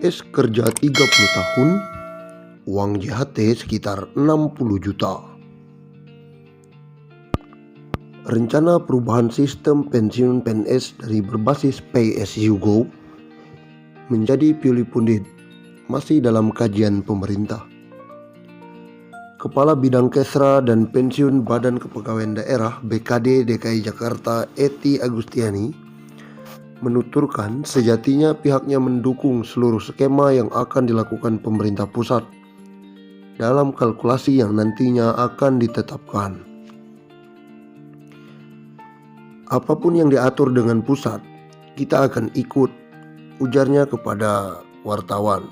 PNS kerja 30 tahun, uang JHT sekitar 60 juta. Rencana perubahan sistem pensiun PNS dari berbasis Pay as you go menjadi pilih pundit masih dalam kajian pemerintah. Kepala Bidang Kesra dan Pensiun Badan Kepegawaian Daerah BKD DKI Jakarta Ety Agustiani menuturkan sejatinya pihaknya mendukung seluruh skema yang akan dilakukan pemerintah pusat dalam kalkulasi yang nantinya akan ditetapkan. Apapun yang diatur dengan pusat, kita akan ikut, ujarnya kepada wartawan.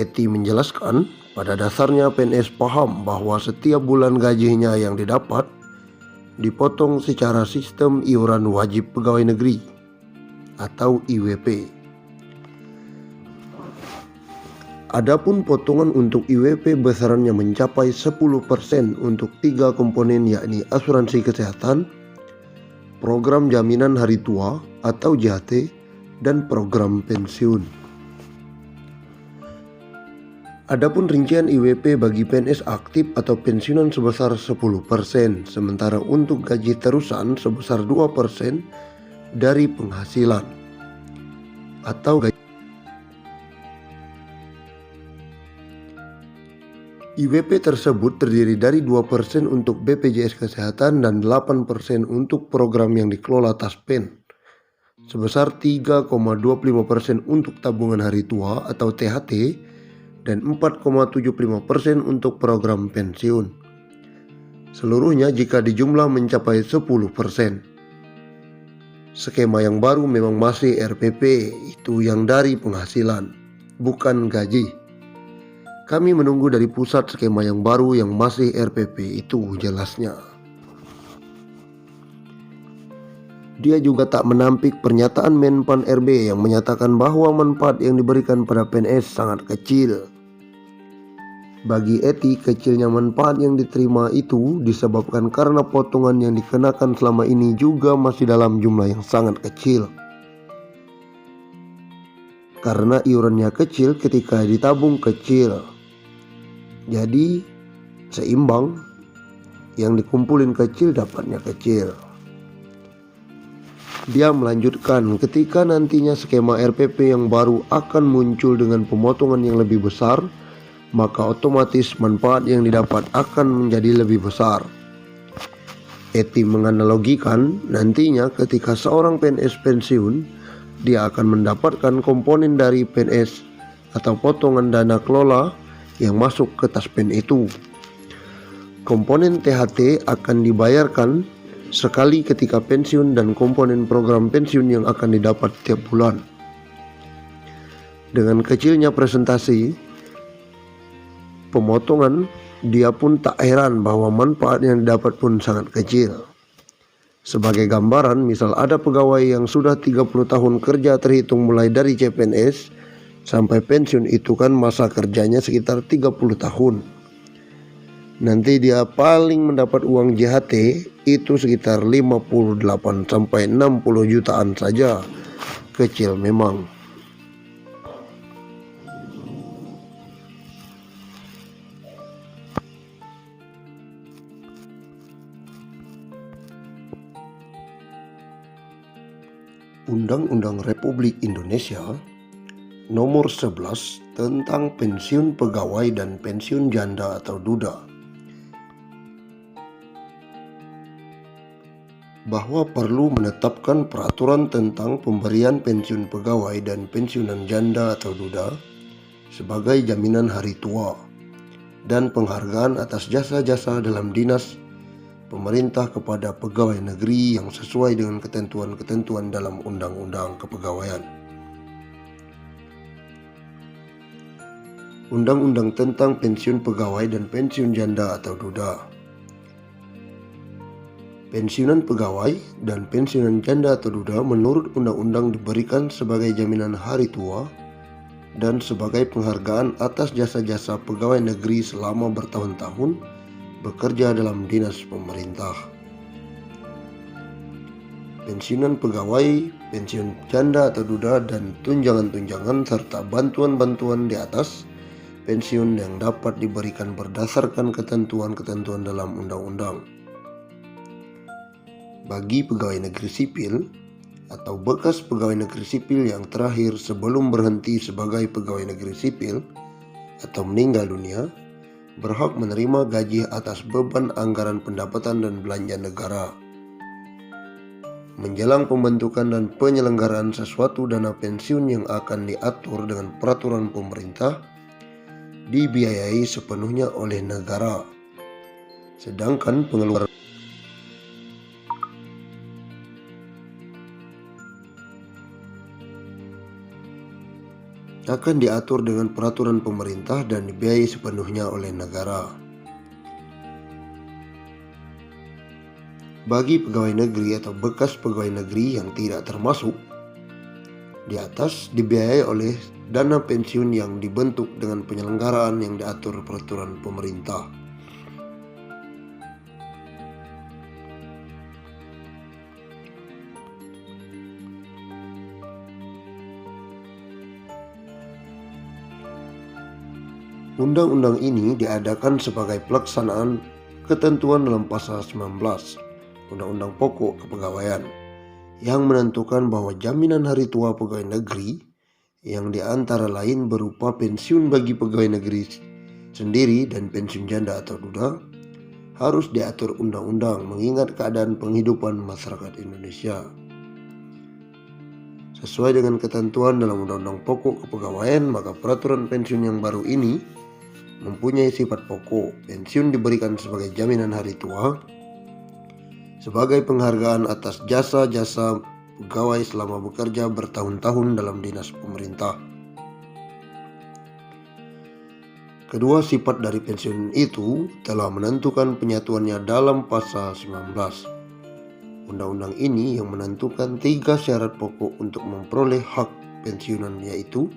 Ety menjelaskan, pada dasarnya PNS paham bahwa setiap bulan gajinya yang didapat dipotong secara sistem iuran wajib pegawai negeri atau IWP. Adapun potongan untuk IWP besarannya mencapai 10% untuk 3 komponen, yakni asuransi kesehatan, program jaminan hari tua atau JHT, dan program pensiun. Adapun rincian IWP bagi PNS aktif atau pensiunan sebesar 10%, sementara untuk gaji terusan sebesar 2% dari penghasilan atau gaji. IWP tersebut terdiri dari 2% untuk BPJS Kesehatan dan 8% untuk program yang dikelola Taspen, sebesar 3,25% untuk tabungan hari tua atau THT, dan 4,75% untuk program pensiun. Seluruhnya jika dijumlah mencapai 10%. Skema yang baru memang masih RPP, itu yang dari penghasilan, bukan gaji. Kami menunggu dari pusat skema yang baru yang masih RPP itu, jelasnya. Dia juga tak menampik pernyataan Menpan RB yang menyatakan bahwa manfaat yang diberikan pada PNS sangat kecil. Bagi Ety, kecilnya manfaat yang diterima itu disebabkan karena potongan yang dikenakan selama ini juga masih dalam jumlah yang sangat kecil. Karena iurannya kecil ketika ditabung kecil, jadi seimbang, yang dikumpulin kecil dapatnya kecil. Dia melanjutkan, ketika nantinya skema RPP yang baru akan muncul dengan pemotongan yang lebih besar, maka otomatis manfaat yang didapat akan menjadi lebih besar. Ety menganalogikan, nantinya ketika seorang PNS pensiun, dia akan mendapatkan komponen dari PNS atau potongan dana kelola yang masuk ke Taspen itu. Komponen THT akan dibayarkan sekali ketika pensiun dan komponen program pensiun yang akan didapat tiap bulan. Dengan kecilnya presentasi pemotongan, dia pun tak heran bahwa manfaat yang didapat pun sangat kecil. Sebagai gambaran, misal ada pegawai yang sudah 30 tahun kerja terhitung mulai dari CPNS sampai pensiun, itu kan masa kerjanya sekitar 30 tahun. Nanti dia paling mendapat uang JHT itu sekitar 58 sampai 60 jutaan saja. Kecil memang. Undang-Undang Republik Indonesia Nomor 11 tentang pensiun pegawai dan pensiun janda atau duda, bahwa perlu menetapkan peraturan tentang pemberian pensiun pegawai dan pensiunan janda atau duda sebagai jaminan hari tua dan penghargaan atas jasa-jasa dalam dinas pemerintah kepada pegawai negeri yang sesuai dengan ketentuan-ketentuan dalam Undang-Undang Kepegawaian. Undang-Undang tentang pensiun pegawai dan pensiun janda atau duda. Pensiunan pegawai dan pensiunan janda atau duda menurut undang-undang diberikan sebagai jaminan hari tua dan sebagai penghargaan atas jasa-jasa pegawai negeri selama bertahun-tahun bekerja dalam dinas pemerintah. pensiunan pegawai, pensiun janda atau duda, dan tunjangan-tunjangan serta bantuan-bantuan di atas pensiun yang dapat diberikan berdasarkan ketentuan-ketentuan dalam undang-undang. Bagi pegawai negeri sipil atau bekas pegawai negeri sipil yang terakhir sebelum berhenti sebagai pegawai negeri sipil atau meninggal dunia, berhak menerima gaji atas beban anggaran pendapatan dan belanja negara. Menjelang pembentukan dan penyelenggaraan sesuatu dana pensiun yang akan diatur dengan peraturan pemerintah, dibiayai sepenuhnya oleh negara. Sedangkan pengeluaran akan diatur dengan peraturan pemerintah dan dibiayai sepenuhnya oleh negara. Bagi pegawai negeri atau bekas pegawai negeri yang tidak termasuk di atas, dibiayai oleh dana pensiun yang dibentuk dengan penyelenggaraan yang diatur peraturan pemerintah. Undang-undang ini diadakan sebagai pelaksanaan ketentuan dalam pasal 19 Undang-Undang Pokok Kepegawaian yang menentukan bahwa jaminan hari tua pegawai negeri yang diantara lain berupa pensiun bagi pegawai negeri sendiri dan pensiun janda atau duda harus diatur undang-undang mengingat keadaan penghidupan masyarakat Indonesia. Sesuai dengan ketentuan dalam Undang-Undang Pokok Kepegawaian, maka peraturan pensiun yang baru ini mempunyai sifat pokok. Pensiun diberikan sebagai jaminan hari tua, sebagai penghargaan atas jasa-jasa pegawai selama bekerja bertahun-tahun dalam dinas pemerintah. Kedua sifat dari pensiun itu telah menentukan penyatuannya dalam pasal 19 Undang-undang ini yang menentukan 3 syarat pokok untuk memperoleh hak pensiunan, yaitu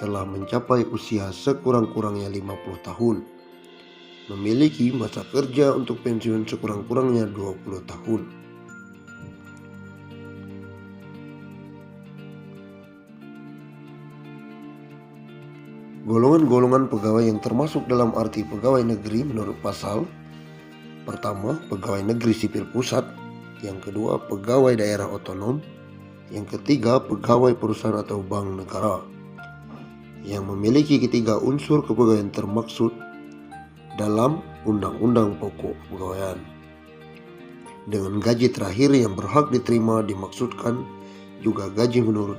telah mencapai usia sekurang-kurangnya 50 tahun, memiliki masa kerja untuk pensiun sekurang-kurangnya 20 tahun. Golongan-golongan pegawai yang termasuk dalam arti pegawai negeri menurut pasal pertama, pegawai negeri sipil pusat, yang kedua, pegawai daerah otonom, yang ketiga, pegawai perusahaan atau bank negara, yang memiliki ketiga unsur kepegawaian termaksud dalam Undang-Undang Pokok Kepegawaian. Dengan gaji terakhir yang berhak diterima dimaksudkan juga gaji menurut